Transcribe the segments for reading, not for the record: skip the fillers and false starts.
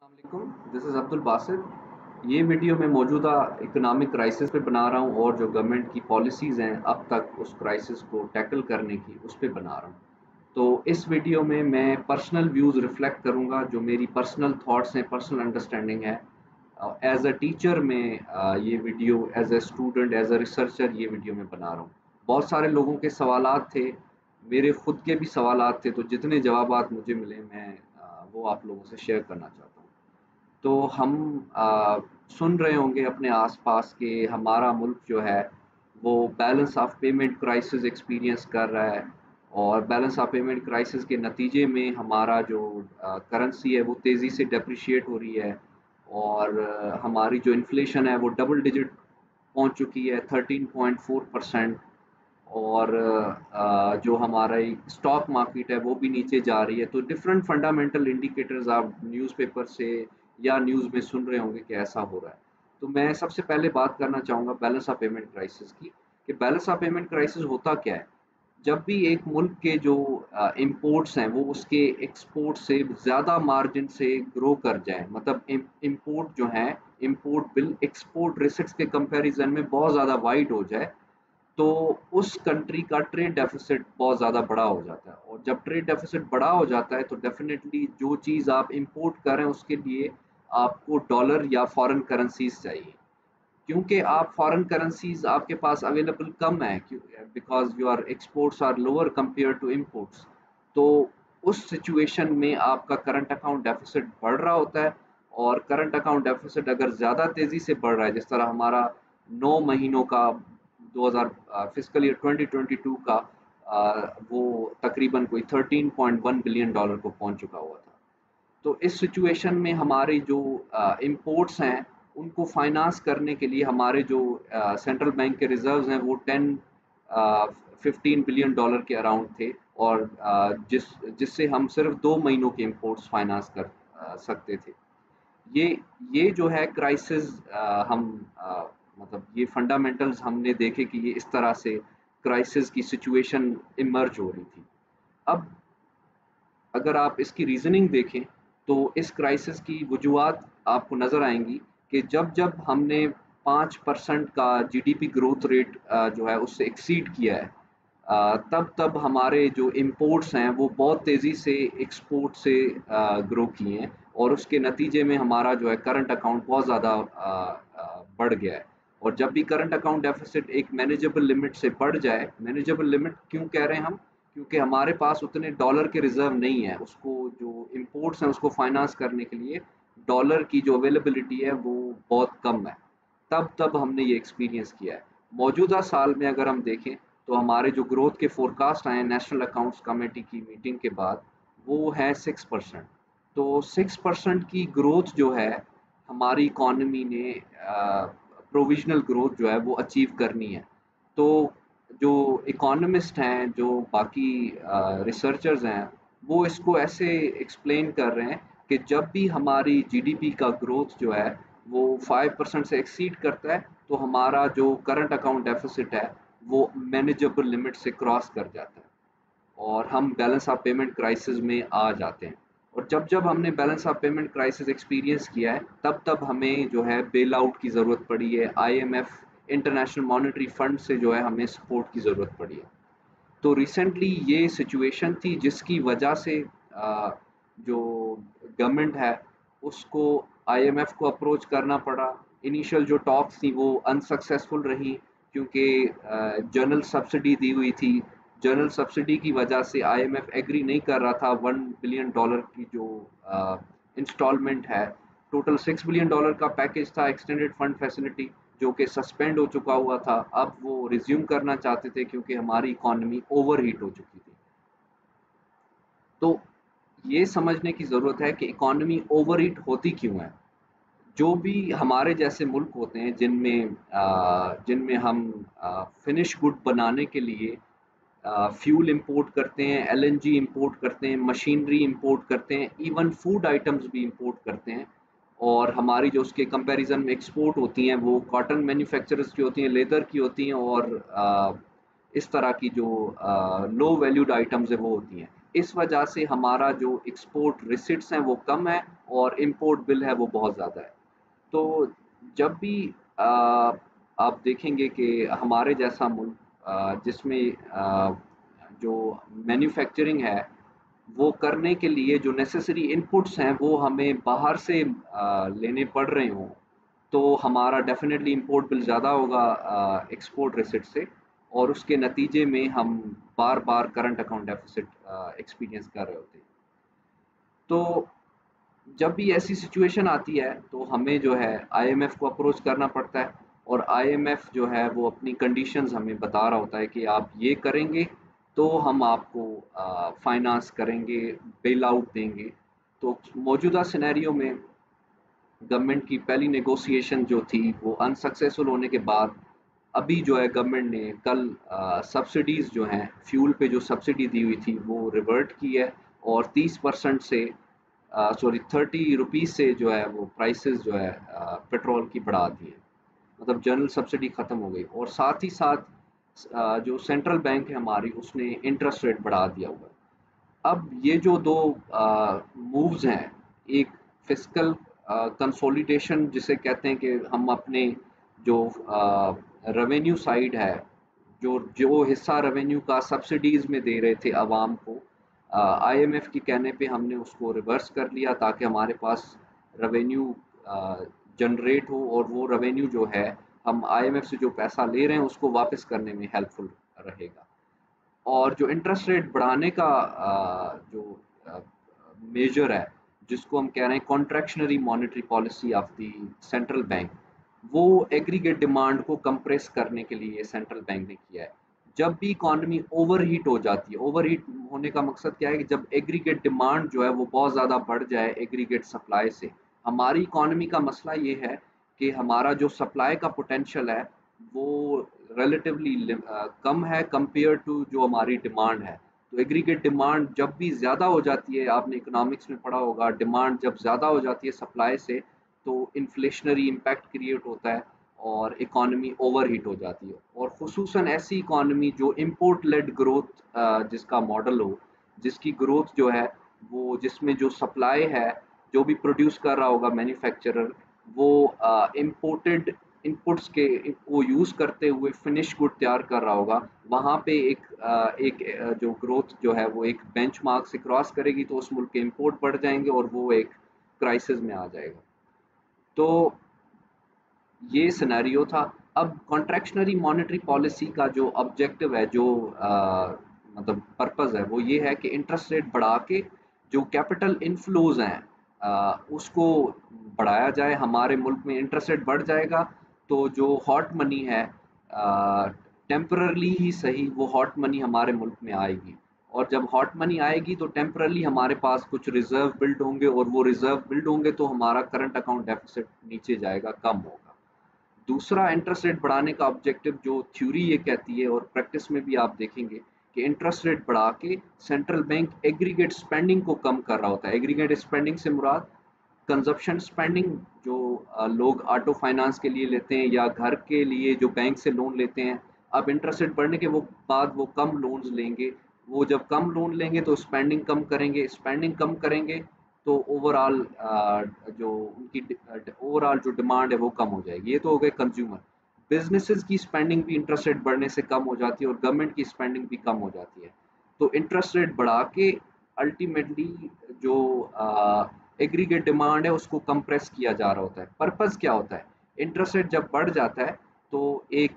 अस्सलामुअलैकुम, this is Abdul Basit. ये video मैं मौजूदा इकोनॉमिक क्राइसिस पे बना रहा हूँ और जो गवर्नमेंट की पॉलिसीज़ हैं अब तक उस क्राइसिस को टैकल करने की उस पे बना रहा हूँ। तो इस वीडियो में मैं पर्सनल व्यूज़ रिफ्लेक्ट करूँगा, जो मेरी पर्सनल थॉट्स हैं, पर्सनल अंडरस्टैंडिंग है। एज़ अ टीचर मैं ये video, as a student, as a researcher ये वीडियो मैं बना रहा हूँ। बहुत सारे लोगों के सवालात थे, मेरे खुद के भी सवालात थे, तो जितने जवाबात मुझे मिले मैं वो आप लोगों से शेयर करना चाहता हूँ। तो हम सुन रहे होंगे अपने आसपास के हमारा मुल्क जो है वो balance of payment crisis experience कर रहा है, और बैलेंस ऑफ पेमेंट क्राइसिस के नतीजे में हमारा जो करेंसी है वो तेज़ी से डेप्रिशिएट हो रही है, और हमारी जो इन्फ्लेशन है वो डबल डिजिट पहुंच चुकी है, 13.4%। और जो हमारा स्टॉक मार्केट है वो भी नीचे जा रही है। तो डिफरेंट फंडामेंटल इंडिकेटर्स आप न्यूज़पेपर से या न्यूज़ में सुन रहे होंगे कि ऐसा हो रहा है। तो मैं सबसे पहले बात करना चाहूँगा बैलेंस ऑफ पेमेंट क्राइसिस की, कि बैलेंस ऑफ पेमेंट क्राइसिस होता क्या है। जब भी एक मुल्क के जो इंपोर्ट्स हैं वो उसके एक्सपोर्ट से ज़्यादा मार्जिन से ग्रो कर जाए, मतलब इंपोर्ट जो है, इंपोर्ट बिल एक्सपोर्ट रिसिट्स के कंपैरिजन में बहुत ज़्यादा वाइड हो जाए, तो उस कंट्री का ट्रेड डेफिसिट बहुत ज़्यादा बड़ा हो जाता है। और जब ट्रेड डेफिसिट बड़ा हो जाता है तो डेफिनेटली जो चीज़ आप इंपोर्ट कर रहे हैं उसके लिए आपको डॉलर या फॉरेन करेंसीज चाहिए, क्योंकि आप फॉरेन करेंसीज आपके पास अवेलेबल कम है, because your exports are lower compare to imports. तो उस सिचुएशन में आपका करंट अकाउंट डेफिसिट बढ़ रहा होता है। और करंट अकाउंट डेफिसिट अगर ज़्यादा तेज़ी से बढ़ रहा है, जिस तरह हमारा 9 महीनों का 2000 फिस्कल ईयर 2022 का वो तकरीबन कोई 13.1 बिलियन डॉलर को पहुंच चुका हुआ था। तो इस सिचुएशन में हमारे जो इंपोर्ट्स हैं उनको फाइनेंस करने के लिए हमारे जो सेंट्रल बैंक के रिजर्व्स हैं वो 15 बिलियन डॉलर के अराउंड थे, और जिससे हम सिर्फ 2 महीनों के इंपोर्ट्स फाइनेंस कर सकते थे। ये ये जो है क्राइसिस, हम मतलब ये फंडामेंटल्स हमने देखे कि ये इस तरह से क्राइसिस की सिचुएशन इमर्ज हो रही थी। अब अगर आप इसकी रीज़निंग देखें तो इस क्राइसिस की वजूहात आपको नज़र आएँगी कि जब-जब हमने 5% का जीडीपी ग्रोथ रेट जो है उससे एक्सीड किया है, तब-तब हमारे जो इंपोर्ट्स हैं वो बहुत तेज़ी से एक्सपोर्ट से ग्रो किए हैं, और उसके नतीजे में हमारा जो है करंट अकाउंट बहुत ज़्यादा बढ़ गया है। और जब भी करंट अकाउंट डेफ़िसिट एक मैनेजेबल लिमिट से बढ़ जाए, मैनेजेबल लिमिट क्यों कह रहे हैं हम? क्योंकि हमारे पास उतने डॉलर के रिज़र्व नहीं है, उसको जो इंपोर्ट्स हैं उसको फाइनेंस करने के लिए डॉलर की जो अवेलेबिलिटी है वो बहुत कम है। तब हमने ये एक्सपीरियंस किया है। मौजूदा साल में अगर हम देखें तो हमारे जो ग्रोथ के फोरकास्ट आए हैं नेशनल अकाउंट्स कमेटी की मीटिंग के बाद, वो है 6%। तो 6% की ग्रोथ जो है हमारी इकॉनमी ने प्रोविजनल ग्रोथ जो है वो अचीव करनी है। तो जो इकोनॉमिस्ट हैं, जो बाकी रिसर्चर्स हैं, वो इसको ऐसे एक्सप्लेन कर रहे हैं कि जब भी हमारी जीडीपी का ग्रोथ जो है वो 5% से एक्सीड करता है, तो हमारा जो करंट अकाउंट डेफिसिट है वो मैनेजेबल लिमिट से क्रॉस कर जाता है, और हम बैलेंस ऑफ पेमेंट क्राइसिस में आ जाते हैं। और जब-जब हमने balance of payment crisis experience किया है, तब-तब हमें जो है बेल आउट की ज़रूरत पड़ी है, आईएमएफ, इंटरनेशनल मॉनेटरी फंड से जो है हमें सपोर्ट की ज़रूरत पड़ी है। तो रिसेंटली ये सिचुएशन थी जिसकी वजह से जो गवर्नमेंट है उसको आईएमएफ को अप्रोच करना पड़ा। इनिशियल जो टॉक्स थी वो अनसक्सेसफुल रही, क्योंकि जनरल सब्सिडी दी हुई थी। जनरल सब्सिडी की वजह से आईएमएफ एग्री नहीं कर रहा था 1 बिलियन डॉलर की जो इंस्टॉलमेंट है। टोटल 6 बिलियन डॉलर का पैकेज था एक्सटेंडेड फंड फैसिलिटी, जो कि सस्पेंड हो चुका हुआ था। अब वो रिज्यूम करना चाहते थे क्योंकि हमारी इकॉनमी ओवरहीट हो चुकी थी। तो ये समझने की ज़रूरत है कि इकॉनमी ओवरहीट होती क्यों है। जो भी हमारे जैसे मुल्क होते हैं जिनमें हम फिनिश गुड बनाने के लिए फ्यूल इंपोर्ट करते हैं, एलएनजी इंपोर्ट करते हैं, मशीनरी इंपोर्ट करते हैं, इवन फूड आइटम्स भी इंपोर्ट करते हैं। और हमारी जो उसके कंपैरिजन में एक्सपोर्ट होती हैं वो कॉटन मैन्युफैक्चरर्स की होती हैं, लेदर की होती हैं, और इस तरह की जो लो वैल्यूड आइटम्स है वो होती हैं। इस वजह से हमारा जो एक्सपोर्ट रिसिट्स हैं वो कम है और इंपोर्ट बिल है वो बहुत ज़्यादा है। तो जब भी अ, आप देखेंगे कि हमारे जैसा मुल्क जिसमें जो मैन्युफैक्चरिंग है वो करने के लिए जो नेसेसरी इनपुट्स हैं वो हमें बाहर से लेने पड़ रहे हों, तो हमारा डेफिनेटली इंपोर्ट बिल ज़्यादा होगा एक्सपोर्ट रेसिट से, और उसके नतीजे में हम बार बार करंट अकाउंट डेफिसिट एक्सपीरियंस कर रहे होते हैं। तो जब भी ऐसी सिचुएशन आती है तो हमें जो है आईएमएफ को अप्रोच करना पड़ता है, और आईएमएफ जो है वो अपनी कंडीशंस हमें बता रहा होता है कि आप ये करेंगे तो हम आपको फाइनेंस करेंगे, बेल आउट देंगे। तो मौजूदा सिनेरियो में गवर्नमेंट की पहली नेगोशिएशन जो थी वो अनसक्सेसफुल होने के बाद अभी जो है गवर्नमेंट ने कल सब्सिडीज़ जो हैं फ्यूल पे जो सब्सिडी दी हुई थी वो रिवर्ट की है, और 30% से सॉरी 30 रुपीज़ से जो है वो प्राइसेस जो है पेट्रोल की बढ़ा दी है। मतलब जनरल सब्सिडी ख़त्म हो गई, और साथ ही साथ जो सेंट्रल बैंक है हमारी उसने इंटरेस्ट रेट बढ़ा दिया हुआ है। अब ये जो दो मूव्स हैं, एक फिस्कल कंसोलिडेशन जिसे कहते हैं कि हम अपने जो रेवेन्यू साइड है, जो जो हिस्सा रेवेन्यू का सब्सिडीज में दे रहे थे आवाम को, आईएमएफ के कहने पे हमने उसको रिवर्स कर लिया ताकि हमारे पास रेवेन्यू जनरेट हो, और वो रेवेन्यू जो है हम आईएमएफ से जो पैसा ले रहे हैं उसको वापस करने में हेल्पफुल रहेगा। और जो इंटरेस्ट रेट बढ़ाने का जो मेजर है, जिसको हम कह रहे हैं contractionary monetary policy of the central bank, वो एग्रीगेट डिमांड को कंप्रेस करने के लिए सेंट्रल बैंक ने किया है। जब भी इकॉनमी ओवरहीट हो जाती है, ओवरहीट होने का मकसद क्या है कि जब एग्रीगेट डिमांड जो है वो बहुत ज़्यादा बढ़ जाए एग्रीगेट सप्लाई से। हमारी इकॉनमी का मसला ये है कि हमारा जो सप्लाई का पोटेंशियल है वो रिलेटिवली कम है कंपेयर टू जो हमारी डिमांड है। तो एग्रीगेट डिमांड जब भी ज़्यादा हो जाती है, आपने इकोनॉमिक्स में पढ़ा होगा, डिमांड जब ज़्यादा हो जाती है सप्लाई से तो इन्फ्लेशनरी इम्पैक्ट क्रिएट होता है और इकॉनमी ओवरहीट हो जाती है। और ख़ुसूसन ऐसी इकॉनमी जो इम्पोर्ट लेड ग्रोथ जिसका मॉडल हो, जिसकी ग्रोथ जो है वो जिसमें जो सप्लाई है, जो भी प्रोड्यूस कर रहा होगा मैन्युफैक्चरर, वो इम्पोर्टेड इनपुट्स के को यूज़ करते हुए फिनिश गुड तैयार कर रहा होगा। वहाँ पे जो ग्रोथ जो है वो एक बेंचमार्क से क्रॉस करेगी तो उस मुल्क के इंपोर्ट बढ़ जाएंगे और वो एक क्राइसिस में आ जाएगा। तो ये सिनेरियो था। अब कॉन्ट्रैक्शनरी मॉनेटरी पॉलिसी का जो ऑब्जेक्टिव है, जो मतलब पर्पस है, वो ये है कि इंटरेस्ट रेट बढ़ा के जो कैपिटल इनफ्लोज हैं उसको बढ़ाया जाए। हमारे मुल्क में इंटरेस्ट रेट बढ़ जाएगा तो जो हॉट मनी है टेम्परली ही सही वो हॉट मनी हमारे मुल्क में आएगी, और जब हॉट मनी आएगी तो टेम्परली हमारे पास कुछ रिजर्व बिल्ड होंगे, और वो रिजर्व बिल्ड होंगे तो हमारा करंट अकाउंट डेफिसिट नीचे जाएगा, कम होगा। दूसरा इंटरेस्ट रेट बढ़ाने का ऑब्जेक्टिव जो थ्योरी ये कहती है और प्रैक्टिस में भी आप देखेंगे कि इंटरेस्ट रेट बढ़ा के सेंट्रल बैंक एग्रीगेट स्पेंडिंग को कम कर रहा होता है। एग्रीगेट स्पेंडिंग से मुराद कंजप्शन स्पेंडिंग, जो लोग ऑटो फाइनेंस के लिए लेते हैं या घर के लिए जो बैंक से लोन लेते हैं। अब इंटरेस्ट रेट बढ़ने के वो बाद वो कम लोन्स लेंगे, वो जब कम लोन लेंगे तो स्पेंडिंग कम करेंगे, स्पेंडिंग कम करेंगे तो ओवरऑल जो उनकी ओवरऑल जो डिमांड है वो कम हो जाएगी। ये तो हो गए कंज्यूमर। बिजनेसेस की स्पेंडिंग भी इंटरेस्ट रेट बढ़ने से कम हो जाती है और गवर्नमेंट की स्पेंडिंग भी कम हो जाती है। तो इंटरेस्ट रेट बढ़ा के अल्टीमेटली जो एग्रीगेट डिमांड है उसको कंप्रेस किया जा रहा होता है। पर्पस क्या होता है? इंटरेस्ट रेट जब बढ़ जाता है तो एक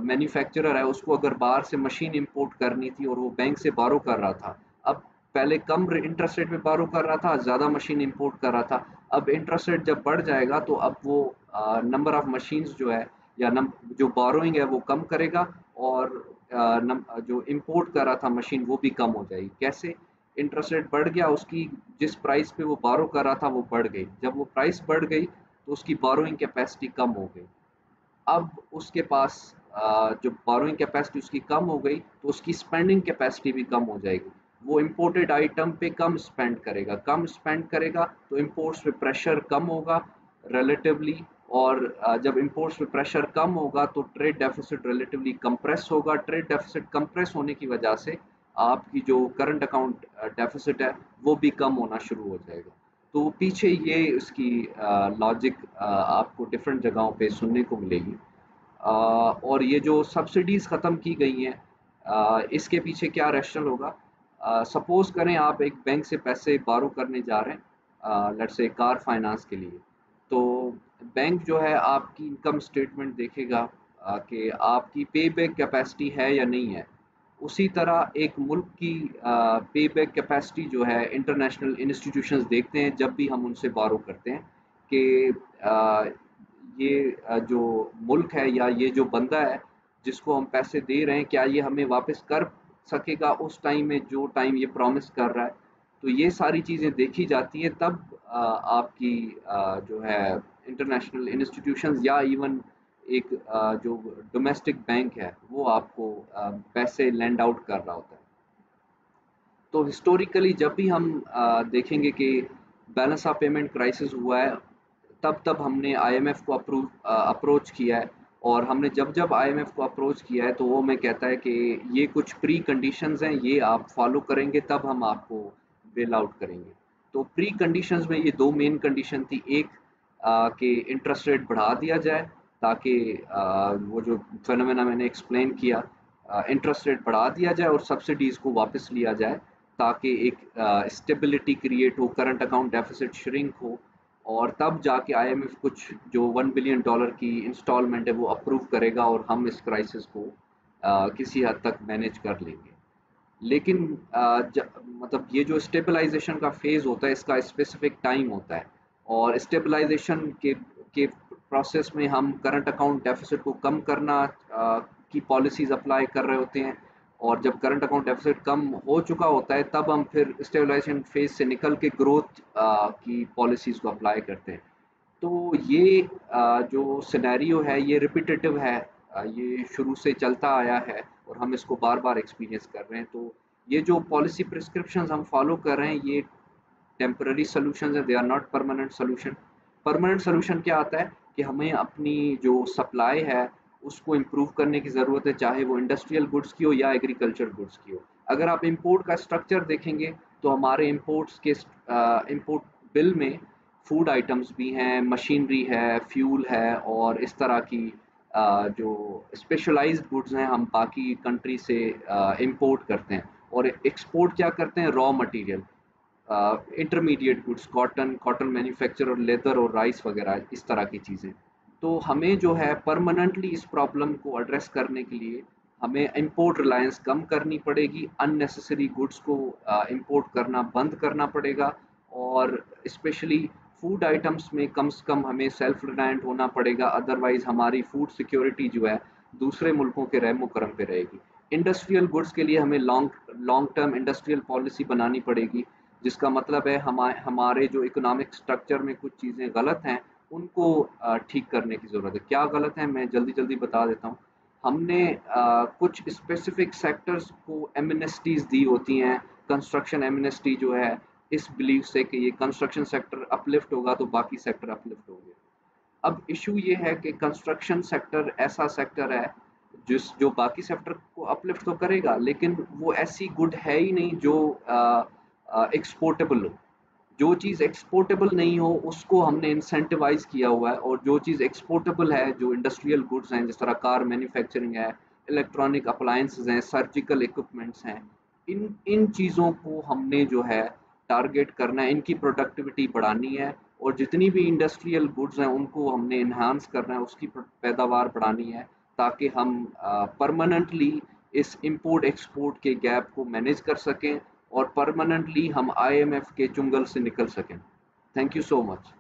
मैन्युफैक्चरर है, उसको अगर बाहर से मशीन इंपोर्ट करनी थी और वो बैंक से बारो कर रहा था, अब पहले कम इंटरेस्ट रेट पे बारो कर रहा था, ज़्यादा मशीन इंपोर्ट कर रहा था। अब इंटरेस्ट रेट जब बढ़ जाएगा तो अब वो नंबर ऑफ मशीन्स जो है या जो बारोइंग है वो कम करेगा, और जो इंपोर्ट कर रहा था मशीन वो भी कम हो जाएगी। कैसे? इंटरेस्ट रेट बढ़ गया, उसकी जिस प्राइस पे वो बारो कर रहा था वो बढ़ गई। जब वो प्राइस बढ़ गई तो उसकी बारोइंग कैपेसिटी कम हो गई। अब उसके पास जो बोरोइंग कैपेसिटी उसकी कम हो गई तो उसकी स्पेंडिंग कैपेसिटी भी कम हो जाएगी। वो इम्पोर्टेड आइटम पे कम स्पेंड करेगा, कम स्पेंड करेगा तो इम्पोर्ट्स पे प्रेशर कम होगा रिलेटिवली, और जब इम्पोर्ट्स पे प्रेशर कम होगा तो ट्रेड डेफिसिट रिलेटिवली कंप्रेस होगा। ट्रेड डेफिसिट कंप्रेस होने की वजह से आपकी जो करंट अकाउंट डेफिसिट है वो भी कम होना शुरू हो जाएगा। तो पीछे ये इसकी लॉजिक आपको डिफरेंट जगहों पे सुनने को मिलेगी। और ये जो सब्सिडीज़ ख़त्म की गई हैं, इसके पीछे क्या रैशनल होगा? सपोज़ करें आप एक बैंक से पैसे बोरो करने जा रहे हैं, लेट्स से कार फाइनेंस के लिए। तो बैंक जो है आपकी इनकम स्टेटमेंट देखेगा कि आपकी पे बैक कैपेसिटी है या नहीं है। उसी तरह एक मुल्क की पे बैक कैपेसिटी जो है इंटरनेशनल इंस्टीट्यूशंस देखते हैं जब भी हम उनसे बोरो करते हैं कि ये जो मुल्क है या ये जो बंदा है जिसको हम पैसे दे रहे हैं, क्या ये हमें वापस कर सकेगा उस टाइम में जो टाइम ये प्रॉमिस कर रहा है। तो ये सारी चीज़ें देखी जाती हैं, तब आपकी जो है इंटरनेशनल इंस्टीट्यूशंस या इवन एक जो डोमेस्टिक बैंक है वो आपको पैसे लेंड आउट कर रहा होता है। तो हिस्टोरिकली जब भी हम देखेंगे कि बैलेंस ऑफ पेमेंट क्राइसिस हुआ है, तब तब हमने आईएमएफ को अप्रोच किया है। और हमने जब जब आईएमएफ को अप्रोच किया है तो वो हमें कहता है कि ये कुछ प्री कंडीशंस हैं, ये आप फॉलो करेंगे तब हम आपको बेल आउट करेंगे। तो प्री कंडीशंस में ये दो मेन कंडीशन थी। एक कि इंटरेस्ट रेट बढ़ा दिया जाए ताकि वो जो फेनोमेना मैंने एक्सप्लेन किया, इंटरेस्ट रेट बढ़ा दिया जाए और सब्सिडीज़ को वापस लिया जाए ताकि एक स्टेबिलिटी क्रिएट हो, करंट अकाउंट डेफिसिट श्रिंक हो। और तब जाके आईएमएफ कुछ जो $1 बिलियन की इंस्टॉलमेंट है वो अप्रूव करेगा और हम इस क्राइसिस को किसी हद तक मैनेज कर लेंगे। लेकिन मतलब ये जो स्टेबलाइजेशन का फेज़ होता है इसका स्पेसिफिक टाइम होता है। और स्टेबलाइजेशन के प्रोसेस में हम करंट अकाउंट डेफिसिट को कम करना की पॉलिसीज़ अप्लाई कर रहे होते हैं। और जब करंट अकाउंट डेफिसिट कम हो चुका होता है तब हम फिर स्टेबलाइजेशन फेज़ से निकल के ग्रोथ की पॉलिसीज़ को अप्लाई करते हैं। तो ये जो सिनेरियो है ये रिपीटेटिव है, ये शुरू से चलता आया है और हम इसको बार-बार एक्सपीरियंस कर रहे हैं। तो ये जो पॉलिसी प्रिस्क्रिप्शंस हम फॉलो कर रहे हैं ये टेम्पररी सॉल्यूशंस हैं, they are not permanent solution. Permanent solution क्या आता है कि हमें अपनी जो सप्लाई है उसको इम्प्रूव करने की ज़रूरत है, चाहे वो इंडस्ट्रियल गुड्स की हो या एग्रीकल्चर गुड्स की हो। अगर आप इम्पोर्ट का स्ट्रक्चर देखेंगे तो हमारे इम्पोर्ट्स के इम्पोर्ट बिल में फूड आइटम्स भी हैं, मशीनरी है, फ्यूल है और इस तरह की जो स्पेशलाइज्ड गुड्स हैं हम बाकी कंट्री से इम्पोर्ट करते हैं। और एक्सपोर्ट क्या करते हैं? Raw material, intermediate goods, cotton, cotton manufacture और लेदर और राइस वगैरह इस तरह की चीज़ें। तो हमें जो है परमानेंटली इस प्रॉब्लम को एड्रेस करने के लिए हमें इंपोर्ट रिलायंस कम करनी पड़ेगी, अननेसेसरी गुड्स को इंपोर्ट करना बंद करना पड़ेगा। और स्पेशली फूड आइटम्स में कम से कम हमें सेल्फ रिलायंट होना पड़ेगा, अदरवाइज हमारी फूड सिक्योरिटी जो है दूसरे मुल्कों के रहमो करम पे रहेगी। इंडस्ट्रियल गुड्स के लिए हमें long long term industrial policy बनानी पड़ेगी, जिसका मतलब है हमारे जो इकोनॉमिक स्ट्रक्चर में कुछ चीज़ें गलत हैं उनको ठीक करने की ज़रूरत है। क्या गलत है मैं जल्दी-जल्दी बता देता हूँ। हमने कुछ स्पेसिफिक सेक्टर्स को एमनेस्टीज़ दी होती हैं। कंस्ट्रक्शन एमनेस्टी जो है इस बिलीव से कि ये कंस्ट्रक्शन सेक्टर अपलिफ्ट होगा तो बाकी सेक्टर अपलिफ्ट होंगे। अब इश्यू ये है कि कंस्ट्रक्शन सेक्टर ऐसा सेक्टर है जो बाकी सेक्टर को अपलिफ्ट तो करेगा, लेकिन वो ऐसी गुड है ही नहीं जो एक्सपोर्टेबल हो। जो चीज़ एक्सपोर्टेबल नहीं हो उसको हमने इंसेंटिवाइज किया हुआ है, और जो चीज़ एक्सपोर्टेबल है, जो इंडस्ट्रियल गुड्स हैं जिस तरह कार मैन्युफैक्चरिंग है, इलेक्ट्रॉनिक अप्लायंसेस हैं, सर्जिकल इक्विपमेंट्स हैं, इन इन चीज़ों को हमने जो है टारगेट करना है, इनकी प्रोडक्टिविटी बढ़ानी है। और जितनी भी इंडस्ट्रियल गुड्स हैं उनको हमने इन्हांस करना है, उसकी पैदावार बढ़ानी है ताकि हम परमानेंटली इस इंपोर्ट एक्सपोर्ट के गैप को मैनेज कर सकें और परमानेंटली हम आईएमएफ के चुंगल से निकल सकें। Thank you so much.